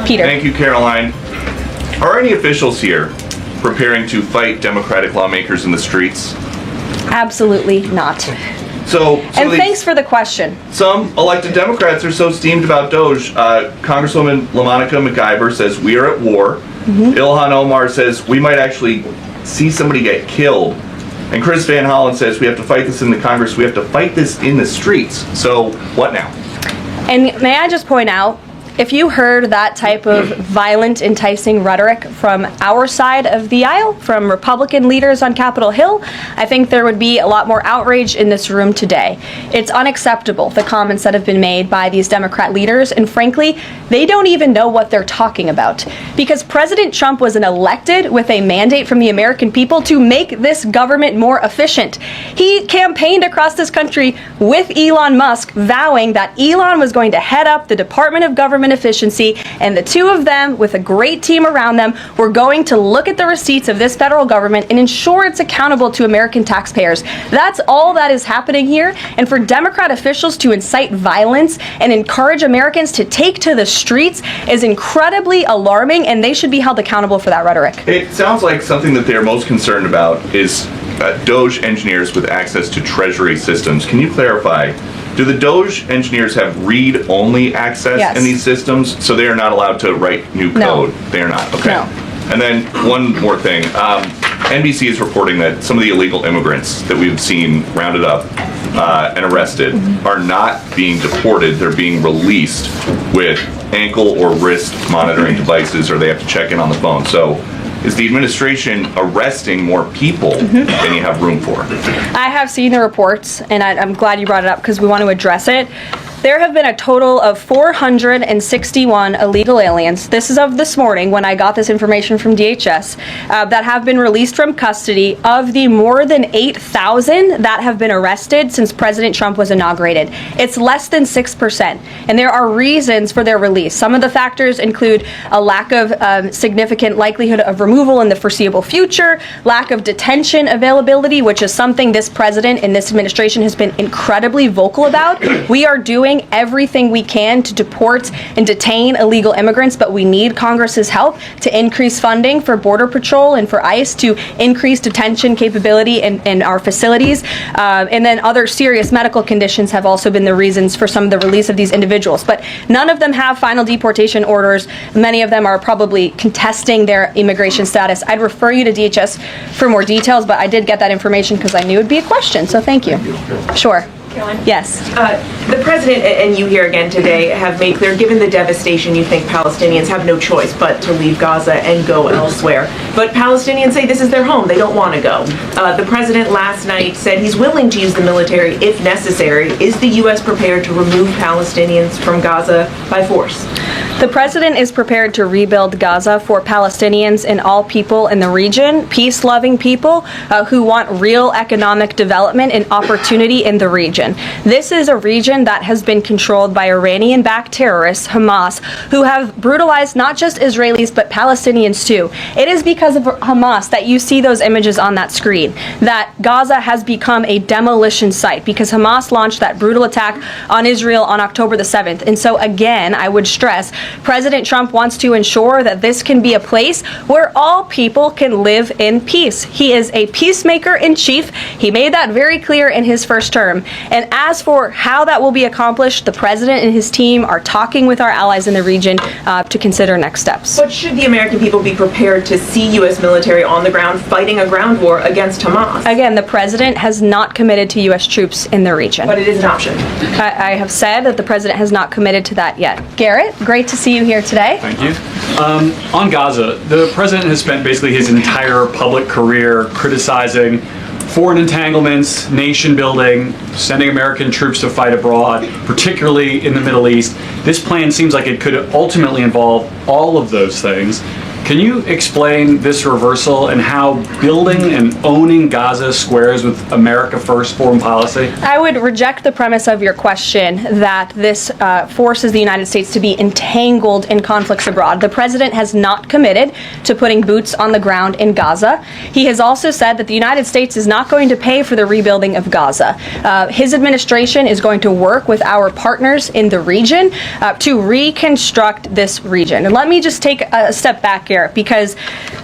Peter. Thank you, Caroline. Are any officials here preparing to fight Democratic lawmakers in the streets? Absolutely not. And thanks for the question. Some elected Democrats are so steamed about Doge. Congresswoman LaMonica McIver says we are at war. Ilhan Omar says we might actually see somebody get killed. And Chris Van Hollen says we have to fight this in the Congress. We have to fight this in the streets. So what now? And may I just point out, if you heard that type of violent, enticing rhetoric from our side of the aisle, from Republican leaders on Capitol Hill, I think there would be a lot more outrage in this room today. It's unacceptable, the comments that have been made by these Democrat leaders, and frankly, they don't even know what they're talking about. Because President Trump was elected with a mandate from the American people to make this government more efficient. He campaigned across this country with Elon Musk, vowing that Elon was going to head up the Department of Government Efficiency, and the two of them, with a great team around them, were going to look at the receipts of this federal government and ensure it's accountable to American taxpayers. That's all that is happening here. And for Democrat officials to incite violence and encourage Americans to take to the streets is incredibly alarming, and they should be held accountable for that rhetoric. It sounds like something that they're most concerned about is Doge engineers with access to Treasury systems. Can you clarify? Do the Doge engineers have read-only access in these systems, so they are not allowed to write new code? No. They are not. Okay. No. And then one more thing. NBC is reporting that some of the illegal immigrants that we've seen rounded up and arrested are not being deported. They're being released with ankle or wrist monitoring devices, or they have to check in on the phone. So is the administration arresting more people than you have room for? I have seen the reports, and I'm glad you brought it up because we want to address it. There have been a total of 461 illegal aliens. This is of this morning when I got this information from DHS that have been released from custody. Of the more than 8,000 that have been arrested since President Trump was inaugurated, it's less than 6%. And there are reasons for their release. Some of the factors include a lack of significant likelihood of removal in the foreseeable future, lack of detention availability, which is something this president and this administration has been incredibly vocal about. We are doing everything we can to deport and detain illegal immigrants, but we need Congress's help to increase funding for Border Patrol and for ICE to increase detention capability in our facilities. And then other serious medical conditions have also been the reasons for some of the release of these individuals. But none of them have final deportation orders. Many of them are probably contesting their immigration status. I'd refer you to DHS for more details, but I did get that information because I knew it would be a question, so thank you. Sure. Caroline? Yes. The president and you here again today have made clear, given the devastation, you think Palestinians have no choice but to leave Gaza and go elsewhere. But Palestinians say this is their home. They don't want to go. The president last night said he's willing to use the military if necessary. Is the U.S. prepared to remove Palestinians from Gaza by force? The president is prepared to rebuild Gaza for Palestinians and all people in the region, peace-loving people who want real economic development and opportunity in the region. This is a region that has been controlled by Iranian-backed terrorists, Hamas, who have brutalized not just Israelis but Palestinians too. It is because of Hamas that you see those images on that screen, that Gaza has become a demolition site because Hamas launched that brutal attack on Israel on October the 7th. And so again, I would stress, President Trump wants to ensure that this can be a place where all people can live in peace. He is a peacemaker in chief. He made that very clear in his first term. And as for how that will be accomplished, the president and his team are talking with our allies in the region to consider next steps. But should the American people be prepared to see U.S. military on the ground fighting a ground war against Hamas? Again, the president has not committed to U.S. troops in the region. But it is an option. I have said that the president has not committed to that yet. Garrett, great to see you here today. Thank you. On Gaza, the president has spent basically his entire public career criticizing foreign entanglements, nation building, sending American troops to fight abroad, particularly in the Middle East. This plan seems like it could ultimately involve all of those things. Can you explain this reversal and how building and owning Gaza squares with America First foreign policy? I would reject the premise of your question that this forces the United States to be entangled in conflicts abroad. The president has not committed to putting boots on the ground in Gaza. He has also said that the United States is not going to pay for the rebuilding of Gaza. His administration is going to work with our partners in the region to reconstruct this region. And let me just take a step back here, because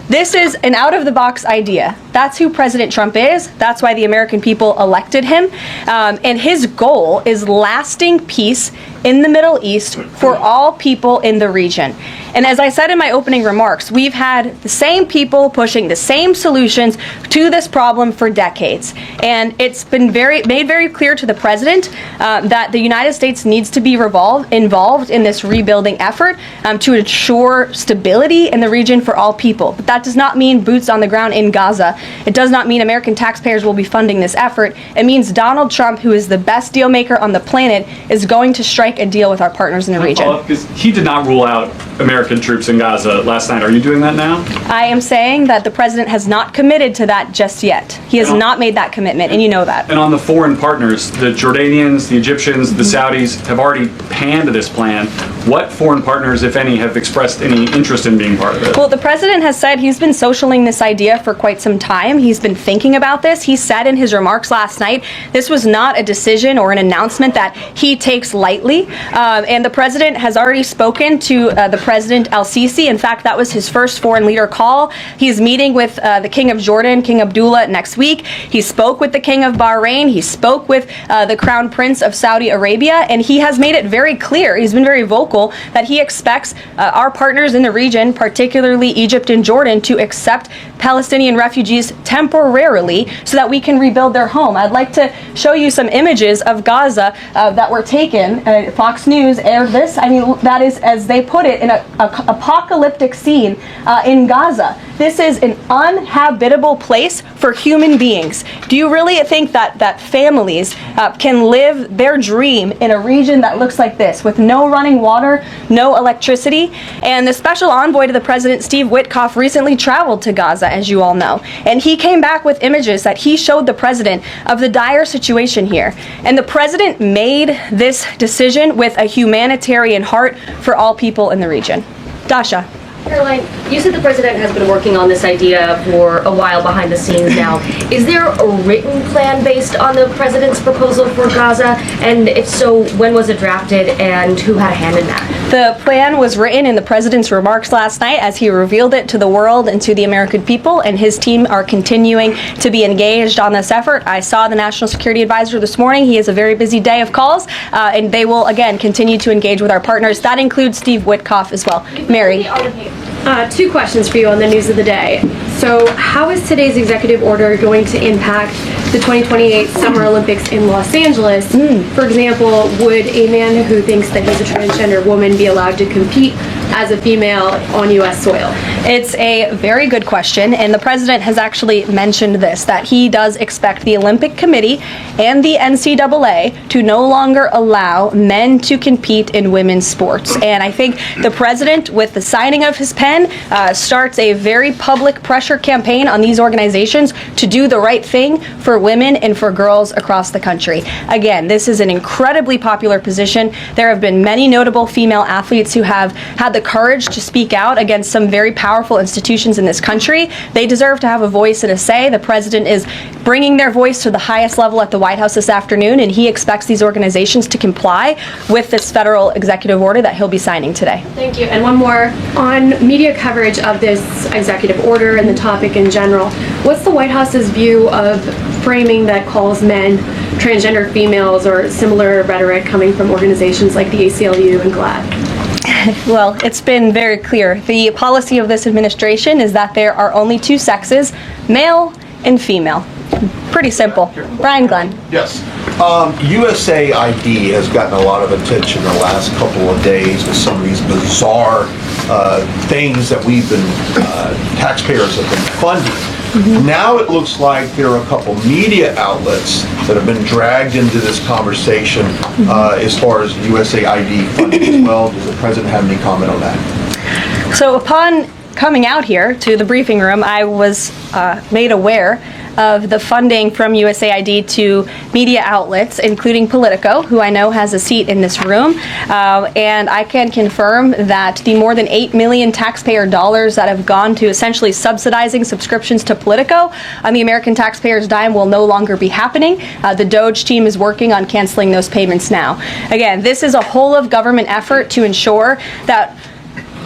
this is an out-of-the-box idea. That's who President Trump is. That's why the American people elected him. And his goal is lasting peace in the Middle East for all people in the region. And as I said in my opening remarks, we've had the same people pushing the same solutions to this problem for decades. And it's been made very clear to the president that the United States needs to be involved in this rebuilding effort to ensure stability in the region for all people. But that does not mean boots on the ground in Gaza. It does not mean American taxpayers will be funding this effort. It means Donald Trump, who is the best deal maker on the planet, is going to strike a deal with our partners in the region. Because he did not rule out American troops in Gaza last night. Are you doing that now? I am saying that the president has not committed to that just yet. He has not made that commitment, and you know that. And on the foreign partners, the Jordanians, the Egyptians, the Saudis have already panned this plan. What foreign partners, if any, have expressed any interest in being part of it? Well, the president has said he's been socialing this idea for quite some time. He's been thinking about this. He said in his remarks last night, this was not a decision or an announcement that he takes lightly. And the president has already spoken to the President al-Sisi. In fact, that was his first foreign leader call. He's meeting with the King of Jordan, King Abdullah, next week. He spoke with the King of Bahrain. He spoke with the Crown Prince of Saudi Arabia. And he has made it very clear, he's been very vocal, that he expects our partners in the region, particularly Egypt and Jordan, to accept Palestinian refugees temporarily so that we can rebuild their home. I'd like to show you some images of Gaza that were taken. Fox News aired this. I mean, that is, as they put it, in an apocalyptic scene in Gaza. This is an uninhabitable place for human beings. Do you really think that families can live their dream in a region that looks like this, with no running water, no electricity? And the special envoy to the president, Steve Witkoff, recently traveled to Gaza, as you all know. And he came back with images that he showed the president of the dire situation here. And the president made this decision with a humanitarian heart for all people in the region. Dasha. Caroline, you said the president has been working on this idea for a while behind the scenes now. Is there a written plan based on the president's proposal for Gaza? And if so, when was it drafted and who had a hand in that? The plan was written in the president's remarks last night as he revealed it to the world and to the American people, and his team are continuing to be engaged on this effort. I saw the National Security Advisor this morning. He has a very busy day of calls, and they will, again, continue to engage with our partners. That includes Steve Witkoff as well. Mary. Two questions for you on the news of the day. So, how is today's executive order going to impact the 2028 Summer Olympics in Los Angeles? For example, would a man who thinks that he's a transgender woman be allowed to compete as a female on U.S. soil? It's a very good question, and the president has actually mentioned this, that he does expect the Olympic Committee and the NCAA to no longer allow men to compete in women's sports. And I think the president, with the signing of his pen, starts a very public pressure campaign on these organizations to do the right thing for women and for girls across the country. Again, this is an incredibly popular position. There have been many notable female athletes who have had the courage to speak out against some very powerful institutions in this country. They deserve to have a voice and a say. The president is bringing their voice to the highest level at the White House this afternoon, and he expects these organizations to comply with this federal executive order that he'll be signing today. Thank you. And one more. On media coverage of this executive order and the topic in general, what's the White House's view of framing that calls men transgender females, or similar rhetoric coming from organizations like the ACLU and GLAAD? Well, it's been very clear. The policy of this administration is that there are only two sexes, male and female. Pretty simple. Brian Glenn. Yes. USAID has gotten a lot of attention the last couple of days with some of these bizarre things that we've been, taxpayers have been funding. Now it looks like there are a couple media outlets that have been dragged into this conversation as far as USAID funding as well. Does the president have any comment on that? So upon coming out here to the briefing room, I was made aware of the funding from USAID to media outlets, including Politico, who I know has a seat in this room. And I can confirm that the more than $8 million taxpayer dollars that have gone to essentially subsidizing subscriptions to Politico on the American taxpayers' dime will no longer be happening. The DOJ team is working on canceling those payments now. Again, this is a whole of government effort to ensure that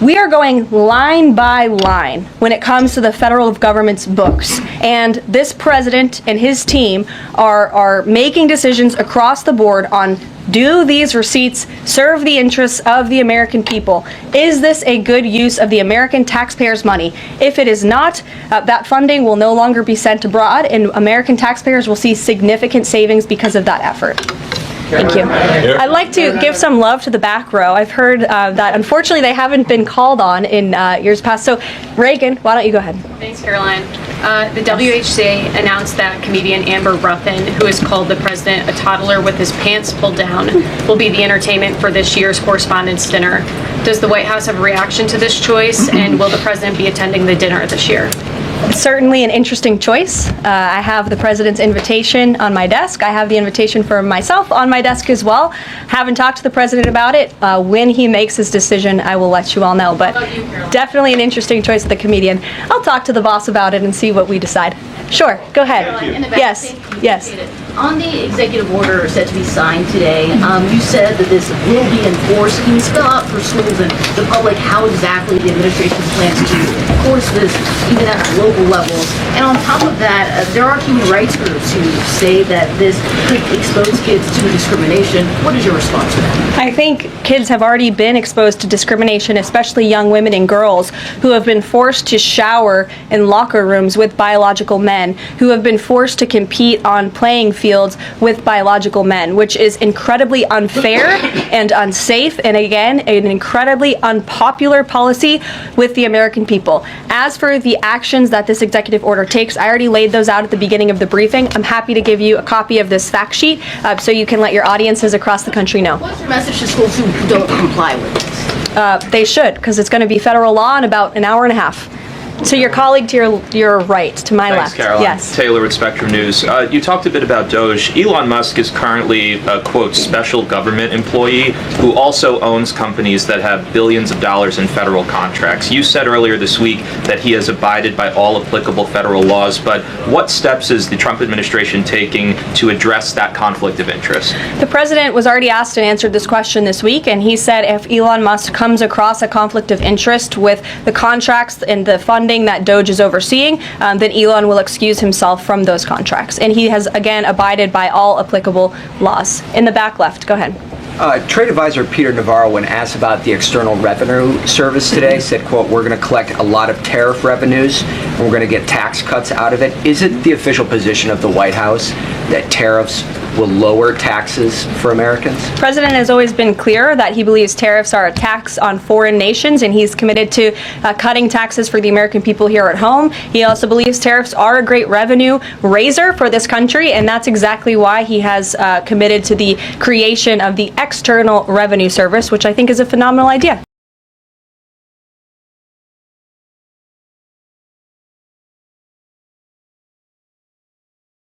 we are going line by line when it comes to the federal government's books. And this president and his team are making decisions across the board on, do these receipts serve the interests of the American people? Is this a good use of the American taxpayers' money? If it is not, that funding will no longer be sent abroad, and American taxpayers will see significant savings because of that effort. Thank you. I'd like to give some love to the back row. I've heard that unfortunately they haven't been called on in years past. So Reagan, why don't you go ahead? Thanks, Caroline. The WHC announced that comedian Amber Ruffin, who has called the president a toddler with his pants pulled down, will be the entertainment for this year's Correspondents' Dinner. Does the White House have a reaction to this choice, and will the president be attending the dinner this year? Certainly an interesting choice. I have the president's invitation on my desk. I have the invitation for myself on my desk as well. Haven't talked to the president about it. When he makes his decision, I will let you all know. But definitely an interesting choice of the comedian. I'll talk to the boss about it and see what we decide. Sure, go ahead. Yes, yes. On the executive order set to be signed today, you said that this will be enforced. Can you spell out for schools and the public how exactly the administration plans to enforce this, even at local levels? And on top of that, there are human rights groups who say that this could expose kids to discrimination. What is your response to that? I think kids have already been exposed to discrimination, especially young women and girls who have been forced to shower in locker rooms with biological men, who have been forced to compete on playing fields with biological men, which is incredibly unfair and unsafe, and again, an incredibly unpopular policy with the American people. As for the actions that this executive order takes, I already laid those out at the beginning of the briefing. I'm happy to give you a copy of this fact sheet so you can let your audiences across the country know. What's your message to schools who don't comply with this? They should, because it's going to be federal law in about an hour and a half. So your colleague to your right, to my Thanks, left. Caroline. Yes. Taylor with Spectrum News. You talked a bit about DOJ. Elon Musk is currently a, quote, special government employee who also owns companies that have billions of dollars in federal contracts. You said earlier this week that he has abided by all applicable federal laws, but what steps is the Trump administration taking to address that conflict of interest? The president was already asked and answered this question this week, and he said if Elon Musk comes across a conflict of interest with the contracts and the funding that DOJ is overseeing, then Elon will excuse himself from those contracts. And he has, again, abided by all applicable laws. In the back left, go ahead. Trade advisor Peter Navarro, when asked about the External Revenue Service today, said, quote, we're going to collect a lot of tariff revenues and we're going to get tax cuts out of it. Is it the official position of the White House that tariffs will lower taxes for Americans? The president has always been clear that he believes tariffs are a tax on foreign nations, and he's committed to cutting taxes for the American people here at home. He also believes tariffs are a great revenue raiser for this country, and that's exactly why he has committed to the creation of the External Revenue Service, which I think is a phenomenal idea.